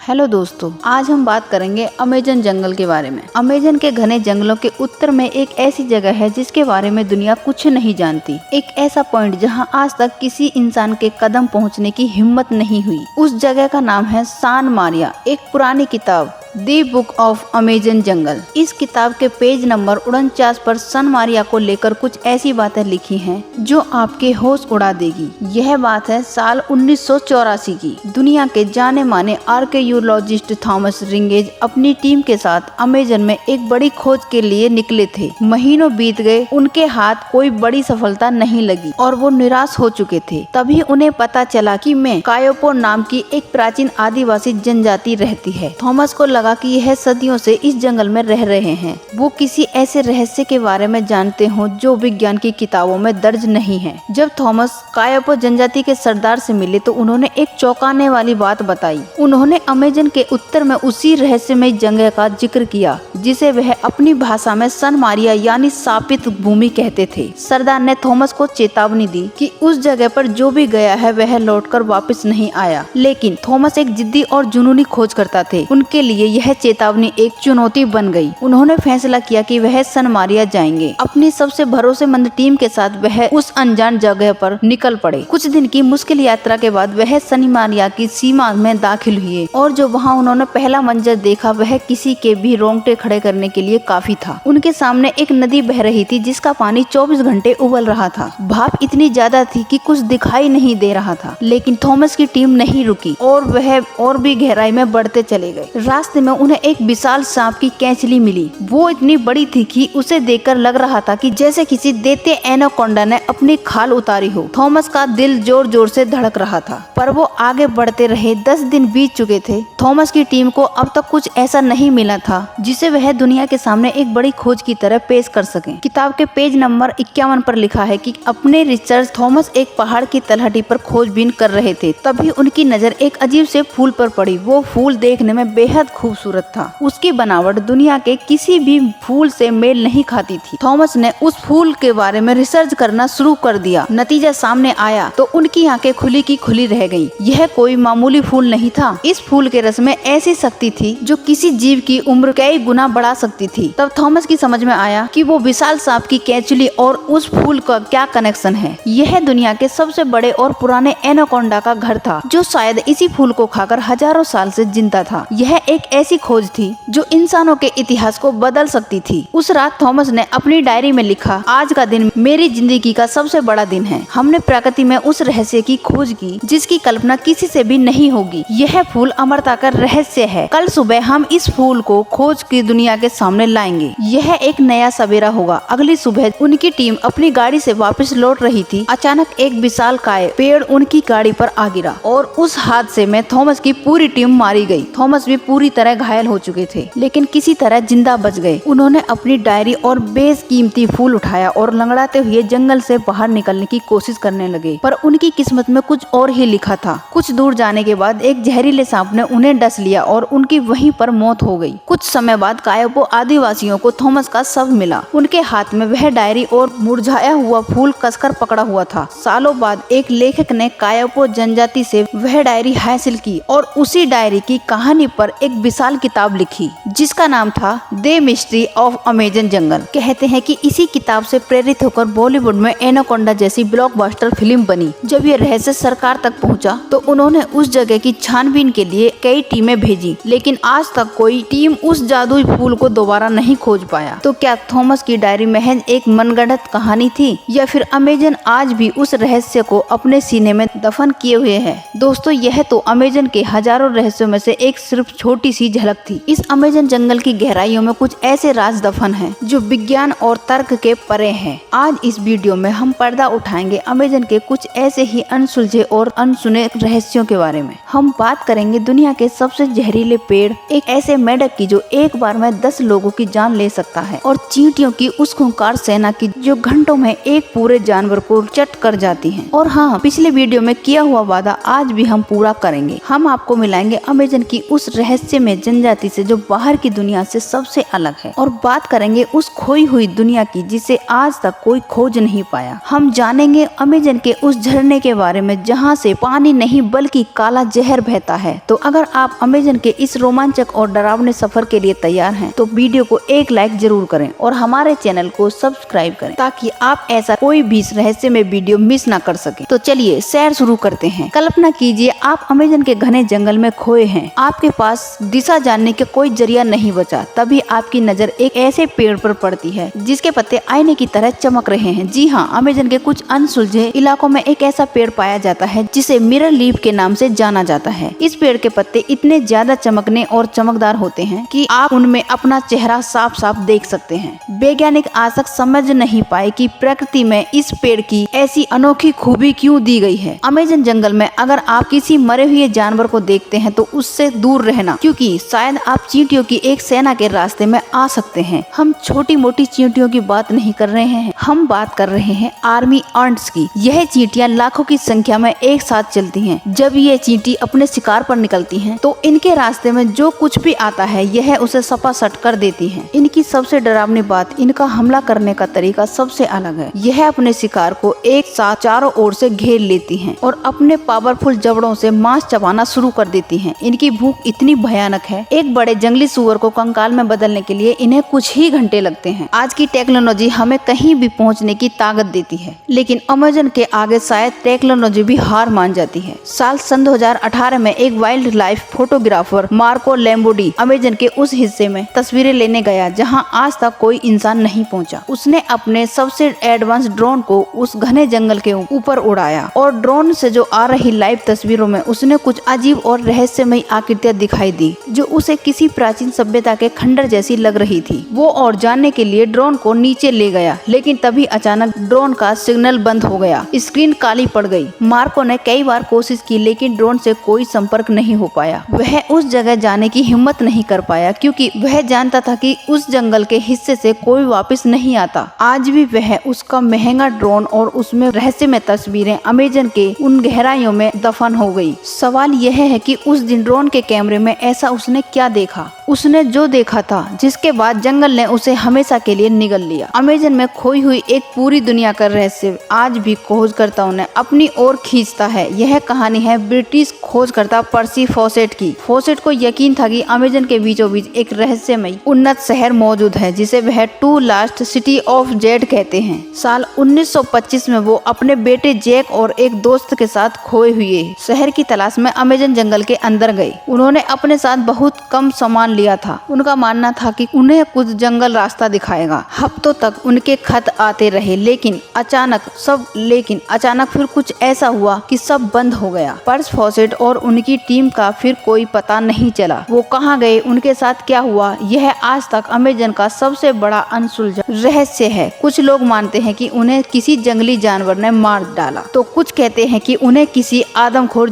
Hello दोस्तों, आज हम बात करेंगे अमेजन जंगल के बारे में। अमेजन के घने जंगलों के उत्तर में एक ऐसी जगह है जिसके बारे में दुनिया कुछ नहीं जानती। एक ऐसा पॉइंट जहां आज तक किसी इंसान के कदम पहुंचने की हिम्मत नहीं हुई। उस जगह का नाम है सान मारिया। एक पुरानी किताब दी बुक ऑफ अमेजन जंगल। इस किताब के पेज नंबर 49 पर सन मारिया को लेकर कुछ ऐसी बातें लिखी हैं जो आपके होश उड़ा देगी। यह बात है साल 1984 की। दुनिया के जाने माने आर्कियोलॉजिस्ट थॉमस रिंगेज अपनी टीम के साथ अमेजन में एक बड़ी खोज के लिए निकले थे। महीनों बीत गए, उनके हाथ कोई बड़ी सफलता नहीं लगी और वो निराश हो चुके थे। तभी उन्हें पता चला कि में कायोपो नाम की एक प्राचीन आदिवासी जनजाति रहती है। थॉमस को लगा कि यह सदियों से इस जंगल में रह रहे हैं। वो किसी ऐसे रहस्य के बारे में जानते हो जो विज्ञान की किताबों में दर्ज नहीं है। जब थॉमस कायोपो जनजाति के सरदार से मिले तो उन्होंने एक चौंकाने वाली बात बताई। उन्होंने अमेजन के उत्तर में उसी रहस्यमय जगह का जिक्र किया जिसे वह अपनी भाषा में सन मारिया यानी शापित भूमि कहते थे। सरदार ने थॉमस को चेतावनी दी कि उस जगह पर जो भी गया है वह लौटकर वापस नहीं आया। लेकिन थॉमस एक जिद्दी और जुनूनी खोज करता थे। उनके लिए यह चेतावनी एक चुनौती बन गई। उन्होंने फैसला किया कि वह सन मारिया जाएंगे। अपनी सबसे भरोसेमंद टीम के साथ वह उस अनजान जगह पर निकल पड़े। कुछ दिन की मुश्किल यात्रा के बाद वह सन मारिया की सीमा में दाखिल हुए और जो वहां उन्होंने पहला मंजर देखा वह किसी के भी रोंगटे खड़े करने के लिए काफी था। उनके सामने एक नदी बह रही थी जिसका पानी 24 घंटे उबल रहा था। भाप इतनी ज्यादा थी कि कुछ दिखाई नहीं दे रहा था। लेकिन थॉमस की टीम नहीं रुकी और वह और भी गहराई में बढ़ते चले गए। रास्ते में उन्हें एक विशाल सांप की कैंचली मिली। वो इतनी बड़ी थी कि उसे देखकर लग रहा था कि जैसे किसी दैत्य एनाकोंडा ने अपनी खाल उतारी हो। थॉमस का दिल जोर जोर से धड़क रहा था, पर वो आगे बढ़ते रहे। 10 दिन बीत चुके थे। थॉमस की टीम को अब तक कुछ ऐसा नहीं मिला था जिसे वह दुनिया के सामने एक बड़ी खोज की तरह पेश कर सके। किताब के पेज नंबर 51 पर लिखा है कि अपने रिसर्च थॉमस एक पहाड़ की तलहटी पर खोजबीन कर रहे थे। तभी उनकी नजर एक अजीब से फूल पर पड़ी। वो फूल देखने में बेहद खूबसूरत था। उसकी बनावट दुनिया के किसी भी फूल से मेल नहीं खाती थी। थॉमस ने उस फूल के बारे में रिसर्च करना शुरू कर दिया। नतीजा सामने आया तो उनकी आंखें खुली की खुली रह गईं। यह कोई मामूली फूल नहीं था। इस फूल के रस में ऐसी शक्ति थी जो किसी जीव की उम्र कई गुना बढ़ा सकती थी। तब थॉमस की समझ में आया कि वो विशाल सांप की कैंचुली और उस फूल का क्या कनेक्शन है। यह दुनिया के सबसे बड़े और पुराने एनाकोंडा का घर था जो शायद इसी फूल को खाकर हजारों साल से जिंदा था। यह एक ऐसी खोज थी जो इंसानों के इतिहास को बदल सकती थी। उस रात थॉमस ने अपनी डायरी में लिखा, आज का दिन मेरी जिंदगी का सबसे बड़ा दिन है। हमने प्रकृति में उस रहस्य की खोज की जिसकी कल्पना किसी से भी नहीं होगी। यह फूल अमरता का रहस्य है। कल सुबह हम इस फूल को खोज की दुनिया के सामने लाएंगे। यह एक नया सवेरा होगा। अगली सुबह उनकी टीम अपनी गाड़ी से वापस लौट रही थी। अचानक एक विशाल काय पेड़ उनकी गाड़ी पर आ गिरा और उस हादसे में थॉमस की पूरी टीम मारी गई। थॉमस भी पूरी तरह घायल हो चुके थे लेकिन किसी तरह जिंदा बच गए। उन्होंने अपनी डायरी और बेशकीमती फूल उठाया और लंगड़ाते हुए जंगल से बाहर निकलने की कोशिश करने लगे। पर उनकी किस्मत में कुछ और ही लिखा था। कुछ दूर जाने के बाद एक जहरीले सांप ने उन्हें डस लिया और उनकी वहीं पर मौत हो गई। कुछ समय बाद कायोपो आदिवासियों को थॉमस का शव मिला। उनके हाथ में वह डायरी और मुरझाया हुआ फूल कसकर पकड़ा हुआ था। सालों बाद एक लेखक ने कायोपो जनजाति से वह डायरी हासिल की और उसी डायरी की कहानी पर एक विशाल किताब लिखी जिसका नाम था द मिस्ट्री ऑफ अमेजन जंगल। कहते हैं कि इसी किताब से प्रेरित होकर बॉलीवुड में एनाकोंडा जैसी ब्लॉकबस्टर फिल्म बनी। जब ये रहस्य सरकार तक पहुंचा तो उन्होंने उस जगह की छानबीन के लिए कई टीमें भेजी लेकिन आज तक कोई टीम उस जादुई फूल को दोबारा नहीं खोज पाया। तो क्या थॉमस की डायरी महज एक मनगढ़ंत कहानी थी या फिर अमेजन आज भी उस रहस्य को अपने सीने में दफन किए हुए है? दोस्तों, यह तो अमेजन के हजारों रहस्यों में से एक सिर्फ छोटी सी झलक थी। इस अमेजन जंगल की गहराइयों में कुछ ऐसे राज दफन हैं जो विज्ञान और तर्क के परे हैं। आज इस वीडियो में हम पर्दा उठाएंगे अमेजन के कुछ ऐसे ही अनसुलझे और अनसुने रहस्यों के बारे में। हम बात करेंगे दुनिया के सबसे जहरीले पेड़, एक ऐसे मेढक की जो एक बार में 10 लोगों की जान ले सकता है और चींटियों की उस खूंखार सेना की जो घंटों में एक पूरे जानवर को चट कर जाती है। और हाँ, पिछले वीडियो में किया हुआ वादा आज भी हम पूरा करेंगे। हम आपको मिलाएंगे अमेजन की उस रहस्य में है जनजाति से जो बाहर की दुनिया से सबसे अलग है। और बात करेंगे उस खोई हुई दुनिया की जिसे आज तक कोई खोज नहीं पाया। हम जानेंगे अमेजन के उस झरने के बारे में जहाँ से पानी नहीं बल्कि काला जहर बहता है। तो अगर आप अमेजन के इस रोमांचक और डरावने सफर के लिए तैयार हैं तो वीडियो को एक लाइक जरूर करें और हमारे चैनल को सब्सक्राइब करें ताकि आप ऐसा कोई भी रहस्यमय वीडियो मिस ना कर सके। तो चलिए सैर शुरू करते हैं। कल्पना कीजिए आप अमेजन के घने जंगल में खोए हैं। आपके पास दिशा जानने का कोई जरिया नहीं बचा। तभी आपकी नजर एक ऐसे पेड़ पर पड़ती है जिसके पत्ते आईने की तरह चमक रहे हैं। जी हाँ, अमेजन के कुछ अनसुलझे इलाकों में एक ऐसा पेड़ पाया जाता है जिसे मिरर लीफ के नाम से जाना जाता है। इस पेड़ के पत्ते इतने ज्यादा चमकने और चमकदार होते हैं कि आप उनमें अपना चेहरा साफ साफ देख सकते हैं। वैज्ञानिक आज तक समझ नहीं पाए कि प्रकृति में इस पेड़ की ऐसी अनोखी खूबी क्यों दी गई है। अमेजन जंगल में अगर आप किसी मरे हुए जानवर को देखते हैं तो उससे दूर रहना, क्योंकि शायद आप चींटियों की एक सेना के रास्ते में आ सकते हैं। हम छोटी मोटी चींटियों की बात नहीं कर रहे हैं, हम बात कर रहे हैं आर्मी एंट्स की। यह चींटियां लाखों की संख्या में एक साथ चलती हैं। जब ये चींटी अपने शिकार पर निकलती हैं तो इनके रास्ते में जो कुछ भी आता है यह उसे सपासट कर देती हैं। इनकी सबसे डरावनी बात, इनका हमला करने का तरीका सबसे अलग है। यह अपने शिकार को एक साथ चारों ओर से घेर लेती हैं और अपने पावरफुल जबड़ों से मांस चबाना शुरू कर देती हैं। इनकी भूख इतनी भयानक है, एक बड़े जंगली सुअर को कंकाल में बदलने के लिए इन्हें कुछ ही घंटे लगते हैं। आज की टेक्नोलॉजी हमें कहीं भी पहुंचने की ताकत देती है, लेकिन अमेजन के आगे शायद टेक्नोलॉजी भी हार मान जाती है। साल 2018 में एक wildlife photographer Marco Lombardi Amazon के उस हिस्से में तस्वीरें लेने गया जहाँ आज तक कोई इंसान नहीं पहुँचा। उसने अपने सबसे एडवांस ड्रोन को उस घने जंगल के ऊपर उड़ाया और ड्रोन से जो आ रही लाइव तस्वीरों में उसने कुछ अजीब और रहस्यमयी आकृतियां दिखाई दी जो उसे किसी प्राचीन सभ्यता के खंडर जैसी लग रही थी। वो और जानने के लिए ड्रोन को नीचे ले गया, लेकिन तभी अचानक ड्रोन का सिग्नल बंद हो गया, स्क्रीन काली पड़ गई। मार्को ने कई बार कोशिश की लेकिन ड्रोन से कोई संपर्क नहीं हो पाया। वह उस जगह जाने की हिम्मत नहीं कर पाया क्योंकि वह जानता था कि उस जंगल के हिस्से से कोई वापस नहीं आता। आज भी वह उसका महंगा ड्रोन और उसमें रहस्यमय तस्वीरें अमेजन के उन गहराइयों में दफन हो गई। सवाल यह है कि उस दिन ड्रोन के कैमरे में ऐसा उसने क्या देखा। उसने जो देखा था जिसके बाद जंगल ने उसे हमेशा के लिए निगल लिया। अमेजन में खोई हुई एक पूरी दुनिया का रहस्य आज भी खोजकर्ताओं ने अपनी ओर खींचता है। यह कहानी है ब्रिटिश खोजकर्ता पर्सी फॉसेट की। फॉसेट को यकीन था कि अमेजन के बीचों बीच एक रहस्यमय उन्नत शहर मौजूद है जिसे वह टू लास्ट सिटी ऑफ जेड कहते हैं। साल 1925 में वो अपने बेटे जैक और एक दोस्त के साथ खोए हुए शहर की तलाश में अमेजन जंगल के अंदर गए। उन्होंने अपने साथ बहुत कम सामान लिया था। उनका मानना था कि उन्हें कुछ जंगल रास्ता दिखाएगा। हफ्तों तक उनके खत आते रहे लेकिन अचानक फिर कुछ ऐसा हुआ कि सब बंद हो गया। पर्स फॉसेट और उनकी टीम का फिर कोई पता नहीं चला। वो कहाँ गए, उनके साथ क्या हुआ, यह आज तक अमेजन का सबसे बड़ा अनसुलझा रहस्य है। कुछ लोग मानते हैं कि उन्हें किसी जंगली जानवर ने मार डाला, तो कुछ कहते हैं कि उन्हें किसी आदमखोर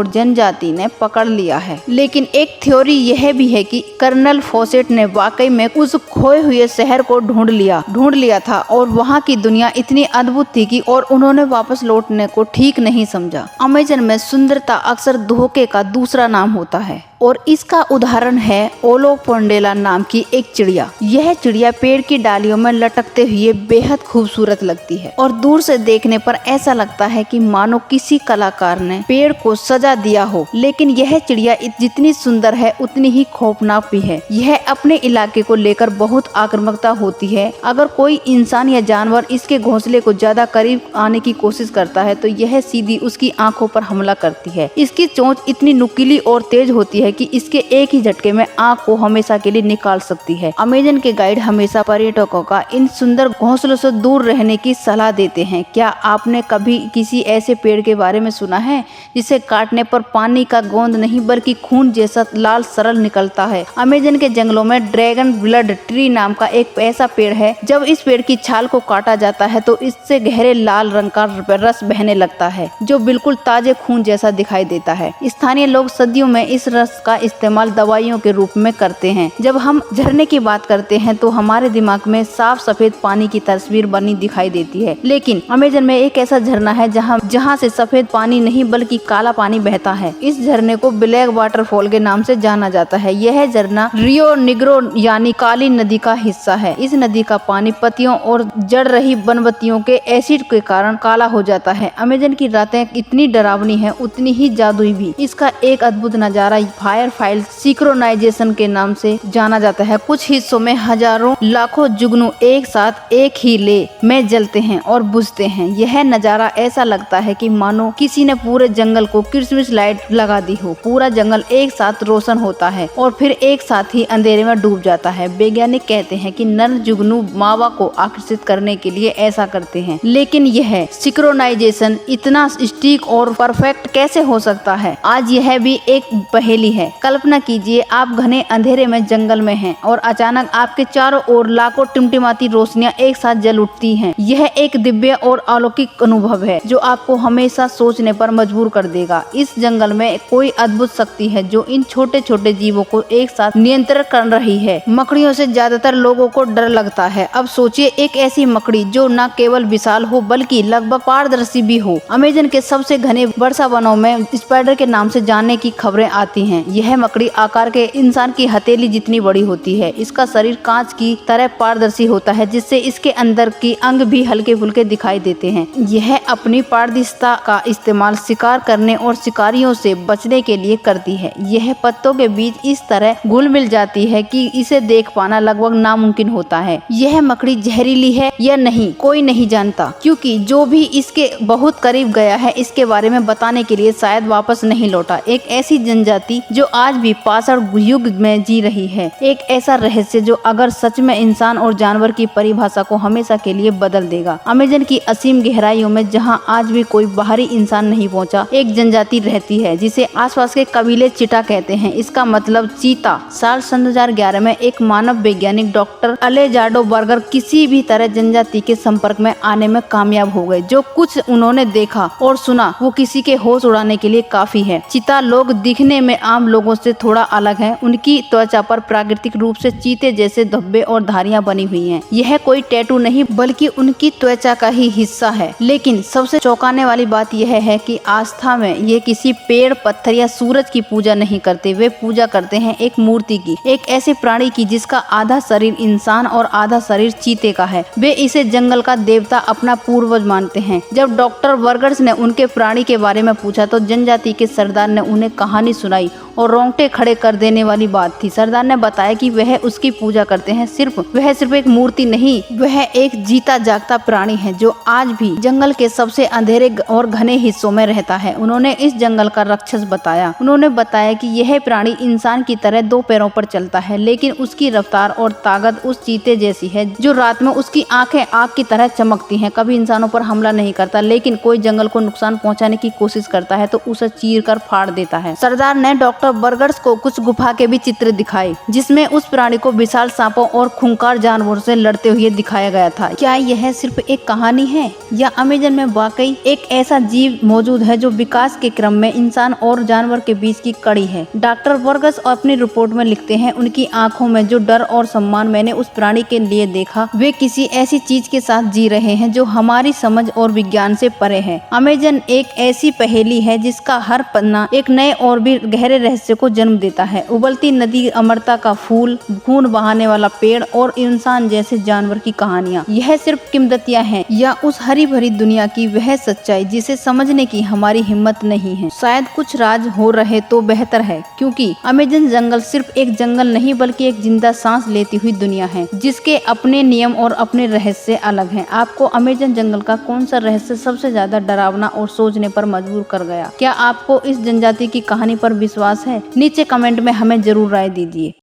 जनजाति ने पकड़ लिया है। लेकिन एक थ्योरी यह भी है कि कर्नल फॉसेट ने वाकई में उस खोए हुए शहर को ढूंढ लिया था और वहाँ की दुनिया इतनी अद्भुत थी कि और उन्होंने वापस लौटने को ठीक नहीं समझा। अमेजन में सुंदरता अक्सर धोखे का दूसरा नाम होता है और इसका उदाहरण है ओलोपोंडेला नाम की एक चिड़िया। यह चिड़िया पेड़ की डालियों में लटकते हुए बेहद खूबसूरत लगती है और दूर से देखने पर ऐसा लगता है कि मानो किसी कलाकार ने पेड़ को सजा दिया हो। लेकिन यह चिड़िया जितनी सुंदर है उतनी ही खौफनाक भी है। यह अपने इलाके को लेकर बहुत आक्रामकता होती है। अगर कोई इंसान या जानवर इसके घोंसले को ज्यादा करीब आने की कोशिश करता है तो यह सीधी उसकी आंखों पर हमला करती है। इसकी चोंच इतनी नुकीली और तेज होती है कि इसके एक ही झटके में आंख को हमेशा के लिए निकाल सकती है। अमेजन के गाइड हमेशा पर्यटकों का इन सुंदर घोंसलों से दूर रहने की सलाह देते हैं। क्या आपने कभी किसी ऐसे पेड़ के बारे में सुना है जिसे काटने पर पानी का गोंद नहीं बल्कि खून जैसा लाल सरल निकलता है? अमेजन के जंगलों में ड्रैगन ब्लड ट्री नाम का एक ऐसा पेड़ है। जब इस पेड़ की छाल को काटा जाता है तो इससे गहरे लाल रंग का रस बहने लगता है जो बिल्कुल ताजे खून जैसा दिखाई देता है। स्थानीय लोग सदियों में इस रस रस का इस्तेमाल दवाइयों के रूप में करते हैं। जब हम झरने की बात करते हैं तो हमारे दिमाग में साफ सफेद पानी की तस्वीर बनी दिखाई देती है, लेकिन अमेजन में एक ऐसा झरना है जहाँ से सफेद पानी नहीं बल्कि काला पानी बहता है। इस झरने को ब्लैक वाटरफॉल के नाम से जाना जाता है। यह झरना रियो निग्रो यानी काली नदी का हिस्सा है। इस नदी का पानी पत्तियों और जड़ रही बनबत्तियों के एसिड के कारण काला हो जाता है। अमेजन की रातें इतनी डरावनी है, उतनी ही जादुई भी। इसका एक अद्भुत नजारा फायर फाइल सिंक्रोनाइजेशन के नाम से जाना जाता है। कुछ हिस्सों में हजारों लाखों जुगनू एक साथ एक ही ले में जलते हैं और बुझते हैं। यह नजारा ऐसा लगता है कि मानो किसी ने पूरे जंगल को क्रिसमस लाइट लगा दी हो। पूरा जंगल एक साथ रोशन होता है और फिर एक साथ ही अंधेरे में डूब जाता है। वैज्ञानिक कहते हैं कि नर जुगनू मावा को आकर्षित करने के लिए ऐसा करते हैं, लेकिन यह सिंक्रोनाइजेशन इतना सटीक और परफेक्ट कैसे हो सकता है? आज यह भी एक पहेली है। कल्पना कीजिए आप घने अंधेरे में जंगल में हैं और अचानक आपके चारों ओर लाखों टिमटिमाती रोशनियां एक साथ जल उठती हैं। यह एक दिव्य और अलौकिक अनुभव है जो आपको हमेशा सोचने पर मजबूर कर देगा। इस जंगल में कोई अद्भुत शक्ति है जो इन छोटे छोटे जीवों को एक साथ नियंत्रित कर रही है। मकड़ियों से ज्यादातर लोगों को डर लगता है। अब सोचिए एक ऐसी मकड़ी जो न केवल विशाल हो बल्कि लगभग पारदर्शी भी हो। अमेजन के सबसे घने वर्षा वनों में स्पाइडर के नाम से जानने की खबरें आती हैं। यह मकड़ी आकार के इंसान की हथेली जितनी बड़ी होती है। इसका शरीर कांच की तरह पारदर्शी होता है, जिससे इसके अंदर की अंग भी हल्के फुल्के दिखाई देते हैं। यह अपनी पारदर्शिता का इस्तेमाल शिकार करने और शिकारियों से बचने के लिए करती है। यह पत्तों के बीच इस तरह घुल मिल जाती है कि इसे देख पाना लगभग नामुमकिन होता है। यह मकड़ी जहरीली है या नहीं कोई नहीं जानता, क्योंकि जो भी इसके बहुत करीब गया है इसके बारे में बताने के लिए शायद वापस नहीं लौटा। एक ऐसी जनजाति जो आज भी पाषाण युग में जी रही है। एक ऐसा रहस्य जो अगर सच में इंसान और जानवर की परिभाषा को हमेशा के लिए बदल देगा। अमेजन की असीम गहराइयों में जहां आज भी कोई बाहरी इंसान नहीं पहुंचा, एक जनजाति रहती है जिसे आसपास के कबीले चिटा कहते हैं। इसका मतलब चीता। साल 2011 में एक मानव वैज्ञानिक डॉक्टर अलेजार्डो बर्गर किसी भी तरह जनजाति के संपर्क में आने में कामयाब हो गए। जो कुछ उन्होंने देखा और सुना वो किसी के होश उड़ाने के लिए काफी है। चीता लोग दिखने में आम लोगों से थोड़ा अलग हैं। उनकी त्वचा पर प्राकृतिक रूप से चीते जैसे धब्बे और धारियां बनी हुई हैं। यह कोई टैटू नहीं बल्कि उनकी त्वचा का ही हिस्सा है। लेकिन सबसे चौंकाने वाली बात यह है कि आस्था में ये किसी पेड़, पत्थर या सूरज की पूजा नहीं करते। वे पूजा करते हैं एक मूर्ति की, एक ऐसे प्राणी की जिसका आधा शरीर इंसान और आधा शरीर चीते का है। वे इसे जंगल का देवता, अपना पूर्वज मानते हैं। जब डॉक्टर बर्गर्स ने उनके प्राणी के बारे में पूछा तो जनजाति के सरदार ने उन्हें कहानी सुनाई और रोंगटे खड़े कर देने वाली बात थी। सरदार ने बताया कि वह उसकी पूजा करते हैं। वह सिर्फ एक मूर्ति नहीं, वह एक जीता जागता प्राणी है जो आज भी जंगल के सबसे अंधेरे और घने हिस्सों में रहता है। उन्होंने इस जंगल का राक्षस बताया। उन्होंने बताया कि यह प्राणी इंसान की तरह दो पैरों पर चलता है, लेकिन उसकी रफ्तार और ताकत उस चीते जैसी है जो रात में उसकी आंखें आग की तरह चमकती हैं। कभी इंसानों पर हमला नहीं करता, लेकिन कोई जंगल को नुकसान पहुंचाने की कोशिश करता है तो उसे चीर कर फाड़ देता है। सरदार ने डॉक्टर बर्गर्स को कुछ गुफा के भी चित्र दिखाए जिसमें उस प्राणी को विशाल सांपों और खूंखार जानवरों से लड़ते हुए दिखाया गया था। क्या यह सिर्फ एक कहानी है या अमेजन में वाकई एक ऐसा जीव मौजूद है जो विकास के क्रम में इंसान और जानवर के बीच की कड़ी है? डॉक्टर बर्गर्स अपनी रिपोर्ट में लिखते हैं, उनकी आंखों में जो डर और सम्मान मैंने उस प्राणी के लिए देखा, वे किसी ऐसी चीज के साथ जी रहे हैं जो हमारी समझ और विज्ञान से परे है। अमेजन एक ऐसी पहेली है जिसका हर पन्ना एक नए और भी गहरे रहस्य को जन्म देता है। उबलती नदी, अमरता का फूल, खून बहाने वाला पेड़ और इंसान जैसे जानवर की कहानियाँ, यह सिर्फ किंवदंतियां हैं या उस हरी भरी दुनिया की वह सच्चाई जिसे समझने की हमारी हिम्मत नहीं है? शायद कुछ राज हो रहे तो बेहतर है, क्योंकि अमेजन जंगल सिर्फ एक जंगल नहीं बल्कि एक जिंदा सांस लेती हुई दुनिया है जिसके अपने नियम और अपने रहस्य अलग हैं। आपको अमेजन जंगल का कौन सा रहस्य सबसे ज्यादा डरावना और सोचने पर मजबूर कर गया? क्या आपको इस जनजाति की कहानी पर विश्वास है? नीचे कमेंट में हमें जरूर राय दीजिए।